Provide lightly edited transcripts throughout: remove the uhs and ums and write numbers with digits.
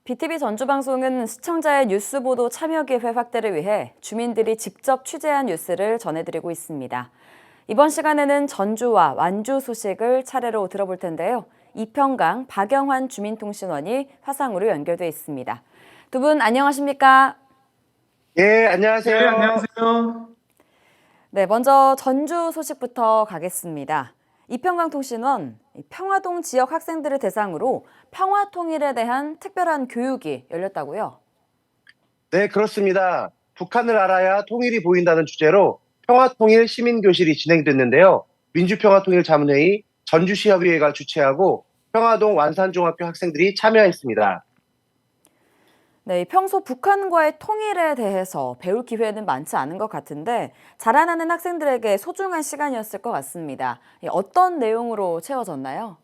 BTV 전주방송은 시청자의 뉴스 보도 참여 기회 확대를 위해 주민들이 직접 취재한 뉴스를 전해드리고 있습니다. 이번 시간에는 전주와 완주 소식을 차례로 들어볼 텐데요. 이평강, 박영환 주민통신원이 화상으로 연결돼 있습니다. 두 분 안녕하십니까? 예, 네, 안녕하세요. 안녕하세요. 네, 먼저 전주 소식부터 가겠습니다. 이평강통신원, 평화동 지역 학생들을 대상으로 평화통일에 대한 특별한 교육이 열렸다고요? 네, 그렇습니다. 북한을 알아야 통일이 보인다는 주제로 평화통일 시민교실이 진행됐는데요. 민주평화통일자문회의, 전주시협의회가 주최하고 평화동 완산중학교 학생들이 참여했습니다. 네, 평소 북한과의 통일에 대해서 배울 기회는 많지 않은 것 같은데 자라나는 학생들에게 소중한 시간이었을 것 같습니다. 어떤 내용으로 채워졌나요?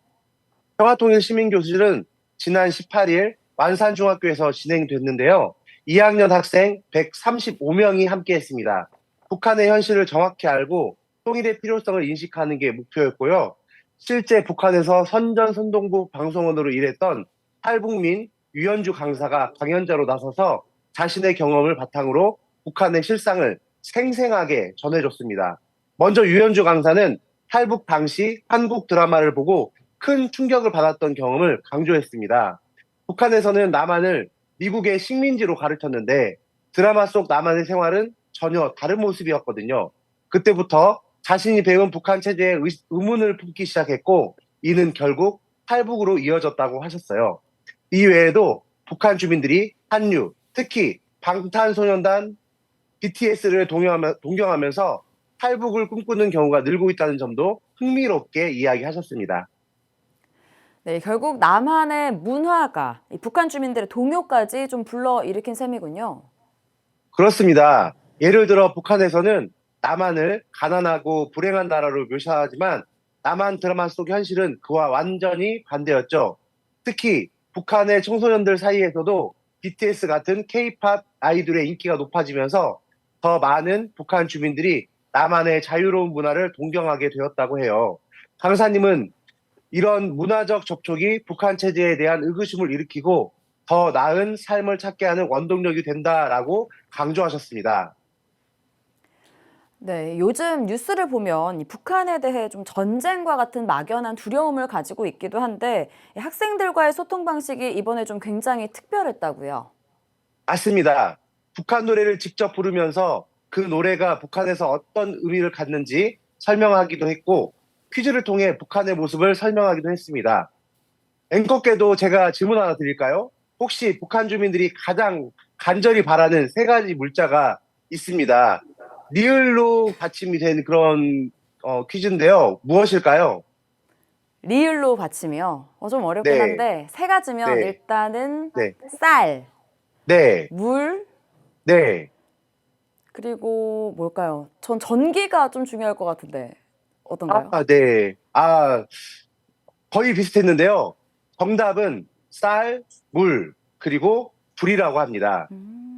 평화통일 시민교실은 지난 18일 완산중학교에서 진행됐는데요. 2학년 학생 135명이 함께했습니다. 북한의 현실을 정확히 알고 통일의 필요성을 인식하는 게 목표였고요. 실제 북한에서 선전선동부 방송원으로 일했던 탈북민 유현주 강사가 강연자로 나서서 자신의 경험을 바탕으로 북한의 실상을 생생하게 전해줬습니다. 먼저 유현주 강사는 탈북 당시 한국 드라마를 보고 큰 충격을 받았던 경험을 강조했습니다. 북한에서는 남한을 미국의 식민지로 가르쳤는데 드라마 속 남한의 생활은 전혀 다른 모습이었거든요. 그때부터 자신이 배운 북한 체제에 의문을 품기 시작했고 이는 결국 탈북으로 이어졌다고 하셨어요. 이 외에도 북한 주민들이 한류, 특히 방탄소년단 BTS를 동경하면서 탈북을 꿈꾸는 경우가 늘고 있다는 점도 흥미롭게 이야기하셨습니다. 네, 결국 남한의 문화가 북한 주민들의 동요까지 좀 불러일으킨 셈이군요. 그렇습니다. 예를 들어 북한에서는 남한을 가난하고 불행한 나라로 묘사하지만 남한 드라마 속 현실은 그와 완전히 반대였죠. 특히 북한의 청소년들 사이에서도 BTS 같은 K-팝 아이돌의 인기가 높아지면서 더 많은 북한 주민들이 남한의 자유로운 문화를 동경하게 되었다고 해요. 강사님은 이런 문화적 접촉이 북한 체제에 대한 의구심을 일으키고 더 나은 삶을 찾게 하는 원동력이 된다라고 강조하셨습니다. 네, 요즘 뉴스를 보면 이 북한에 대해 좀 전쟁과 같은 막연한 두려움을 가지고 있기도 한데 학생들과의 소통 방식이 이번에 좀 굉장히 특별했다고요. 맞습니다. 북한 노래를 직접 부르면서 그 노래가 북한에서 어떤 의미를 갖는지 설명하기도 했고 퀴즈를 통해 북한의 모습을 설명하기도 했습니다. 앵커께도 제가 질문 하나 드릴까요? 혹시 북한 주민들이 가장 간절히 바라는 세 가지 물자가 있습니다. 리을로 받침이 된 그런 퀴즈인데요. 무엇일까요? 리을로 받침이요. 좀 어렵긴 네, 한데 세 가지면 네, 일단은 네, 쌀, 네, 물, 네. 그리고 뭘까요? 전 전기가 좀 중요할 것 같은데 어떤가요? 네. 거의 비슷했는데요. 정답은 쌀, 물, 그리고 불이라고 합니다.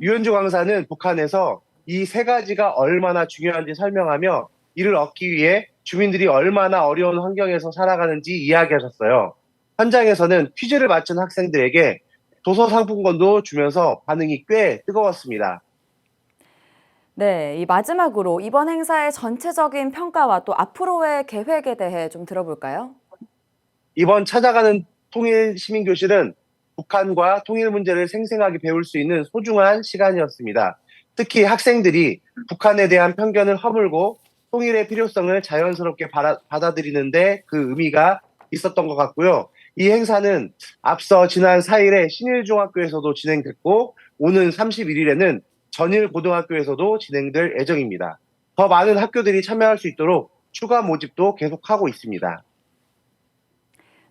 유현주 강사는 북한에서 이 세 가지가 얼마나 중요한지 설명하며 이를 얻기 위해 주민들이 얼마나 어려운 환경에서 살아가는지 이야기하셨어요. 현장에서는 퀴즈를 맞춘 학생들에게 도서 상품권도 주면서 반응이 꽤 뜨거웠습니다. 네, 이 마지막으로 이번 행사의 전체적인 평가와 또 앞으로의 계획에 대해 좀 들어볼까요? 이번 찾아가는 통일 시민교실은 북한과 통일 문제를 생생하게 배울 수 있는 소중한 시간이었습니다. 특히 학생들이 북한에 대한 편견을 허물고 통일의 필요성을 자연스럽게 받아들이는데 그 의미가 있었던 것 같고요. 이 행사는 앞서 지난 4일에 신일중학교에서도 진행됐고 오는 31일에는 전일고등학교에서도 진행될 예정입니다. 더 많은 학교들이 참여할 수 있도록 추가 모집도 계속하고 있습니다.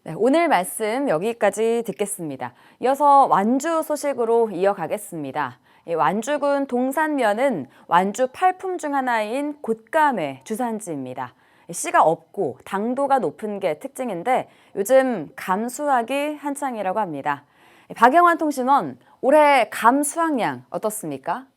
네, 오늘 말씀 여기까지 듣겠습니다. 이어서 완주 소식으로 이어가겠습니다. 완주군 동산면은 완주 팔품 중 하나인 곶감의 주산지입니다. 씨가 없고 당도가 높은 게 특징인데 요즘 감 수확이 한창이라고 합니다. 박영환 통신원, 올해 감 수확량 어떻습니까?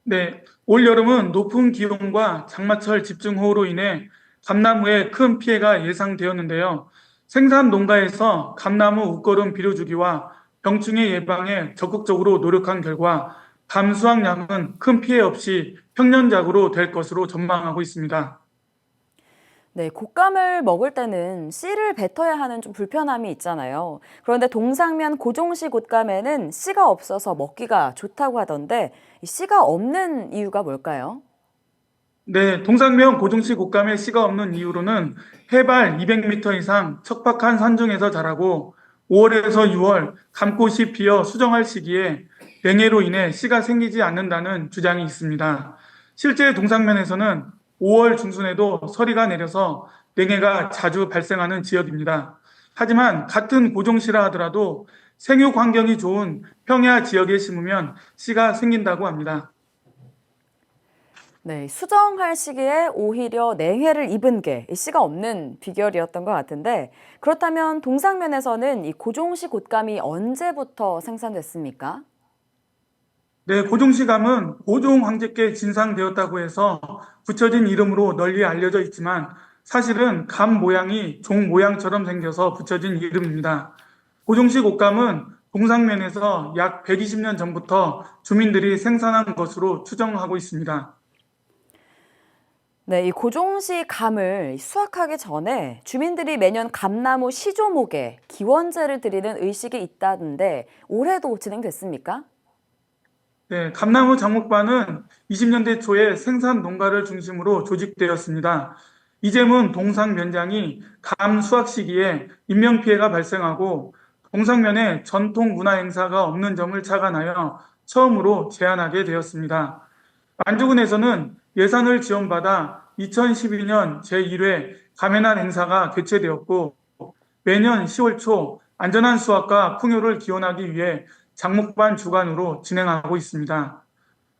네, 올 여름은 높은 기온과 장마철 집중호우로 인해 감나무에 큰 피해가 예상되었는데요. 생산 농가에서 감나무 웃거름 비료주기와 병충해 예방에 적극적으로 노력한 결과 감 수확량은 큰 피해 없이 평년작으로 될 것으로 전망하고 있습니다. 네, 곶감을 먹을 때는 씨를 뱉어야 하는 좀 불편함이 있잖아요. 그런데 동상면 고종씨 곶감에는 씨가 없어서 먹기가 좋다고 하던데 이 씨가 없는 이유가 뭘까요? 네, 동상면 고종씨 곶감에 씨가 없는 이유로는 해발 200m 이상 척박한 산중에서 자라고 5월에서 6월 감꽃이 피어 수정할 시기에 냉해로 인해 씨가 생기지 않는다는 주장이 있습니다. 실제 동상면에서는 5월 중순에도 서리가 내려서 냉해가 자주 발생하는 지역입니다. 하지만 같은 고종씨라 하더라도 생육 환경이 좋은 평야 지역에 심으면 씨가 생긴다고 합니다. 네, 수정할 시기에 오히려 냉해를 입은 게 이 씨가 없는 비결이었던 것 같은데 그렇다면 동상면에서는 이 고종씨 곶감이 언제부터 생산됐습니까? 네, 고종씨감은 고종 황제께 진상되었다고 해서 붙여진 이름으로 널리 알려져 있지만 사실은 감 모양이 종 모양처럼 생겨서 붙여진 이름입니다. 고종씨 곶감은 동상면에서 약 120년 전부터 주민들이 생산한 것으로 추정하고 있습니다. 네, 이 고종씨 감을 수확하기 전에 주민들이 매년 감나무 시조목에 기원제를 드리는 의식이 있다는데 올해도 진행됐습니까? 네, 감나무 장목반은 20년대 초에 생산 농가를 중심으로 조직되었습니다. 이재문 동상면장이 감 수확 시기에 인명피해가 발생하고 동상면에 전통 문화 행사가 없는 점을 착안하여 처음으로 제안하게 되었습니다. 만주군에서는 예산을 지원받아 2012년 제1회 감해날 행사가 개최되었고 매년 10월 초 안전한 수확과 풍요를 기원하기 위해 장목반 주관으로 진행하고 있습니다.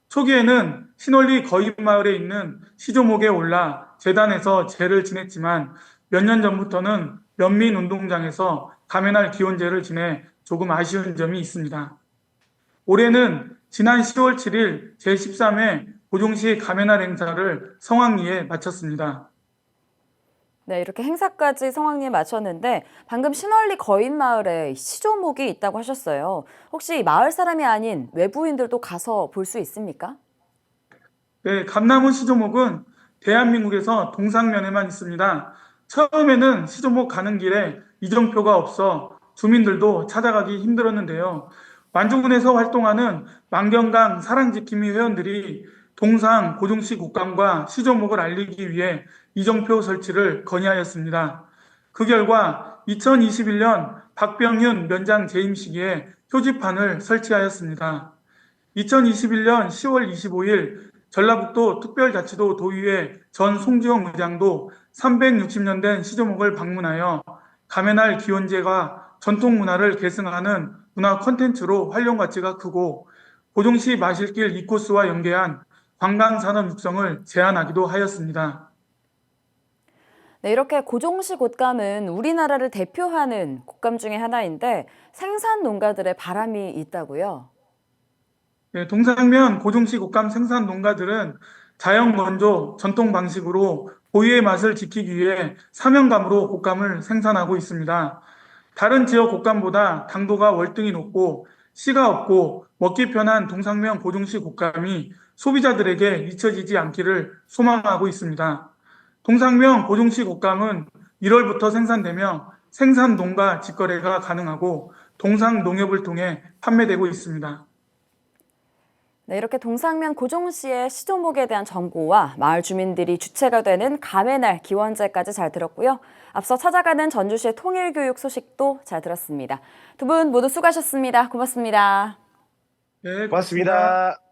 초기에는 신월리 거인마을에 있는 시조목에 올라 재단에서 제를 지냈지만 몇 년 전부터는 면민운동장에서 감해날 기원제를 지내 조금 아쉬운 점이 있습니다. 올해는 지난 10월 7일 제13회 고종시 감해날 행사를 성황리에 마쳤습니다. 네, 이렇게 행사까지 성황리에 마쳤는데 방금 신월리 거인마을에 시조목이 있다고 하셨어요. 혹시 마을 사람이 아닌 외부인들도 가서 볼 수 있습니까? 네, 감나무 시조목은 대한민국에서 동상면에만 있습니다. 처음에는 시조목 가는 길에 이정표가 없어 주민들도 찾아가기 힘들었는데요. 완주군에서 활동하는 만경강 사랑지킴이 회원들이 동상 고종시 곶감과 시조목을 알리기 위해 이정표 설치를 건의하였습니다. 그 결과 2021년 박병윤 면장 재임 시기에 표지판을 설치하였습니다. 2021년 10월 25일 전라북도 특별자치도 도의회 전 송지영 의장도 360년 된 시조목을 방문하여 감해날 기원제가 전통문화를 계승하는 문화 콘텐츠로 활용 가치가 크고 고종시 마실길 2코스와 연계한 관광산업 육성을 제안하기도 하였습니다. 네, 이렇게 고종시 곶감은 우리나라를 대표하는 곶감 중에 하나인데 생산 농가들의 바람이 있다고요? 네, 동상면 고종시 곶감 생산 농가들은 자연 건조 전통 방식으로 고유의 맛을 지키기 위해 사명감으로 곶감을 생산하고 있습니다. 다른 지역 곶감보다 당도가 월등히 높고 씨가 없고 먹기 편한 동상면 고종시 곶감이 소비자들에게 잊혀지지 않기를 소망하고 있습니다. 동상면 고종시 곶감은 1월부터 생산되며 생산 농가 직거래가 가능하고 동상농협을 통해 판매되고 있습니다. 네, 이렇게 동상면 고종시의 시조목에 대한 정보와 마을 주민들이 주체가 되는 감해날 기원제까지 잘 들었고요. 앞서 찾아가는 전주시의 통일교육 소식도 잘 들었습니다. 두 분 모두 수고하셨습니다. 고맙습니다. 네, 고맙습니다.